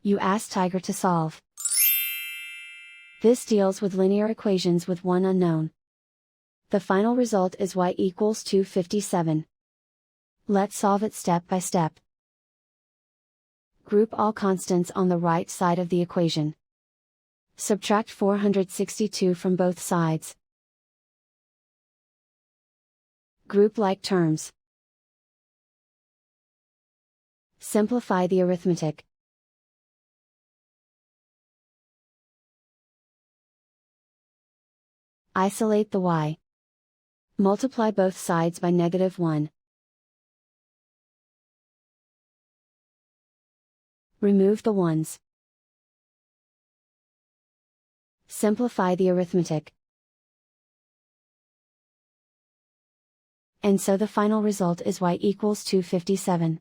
You ask Tiger to solve. This deals with linear equations with one unknown. The final result is y equals 257. Let's solve it step by step. Group all constants on the right side of the equation. Subtract 462 from both sides. Group like terms. Simplify the arithmetic. Isolate the y. Multiply both sides by -1. Remove the ones. Simplify the arithmetic. And so the final result is y equals 257.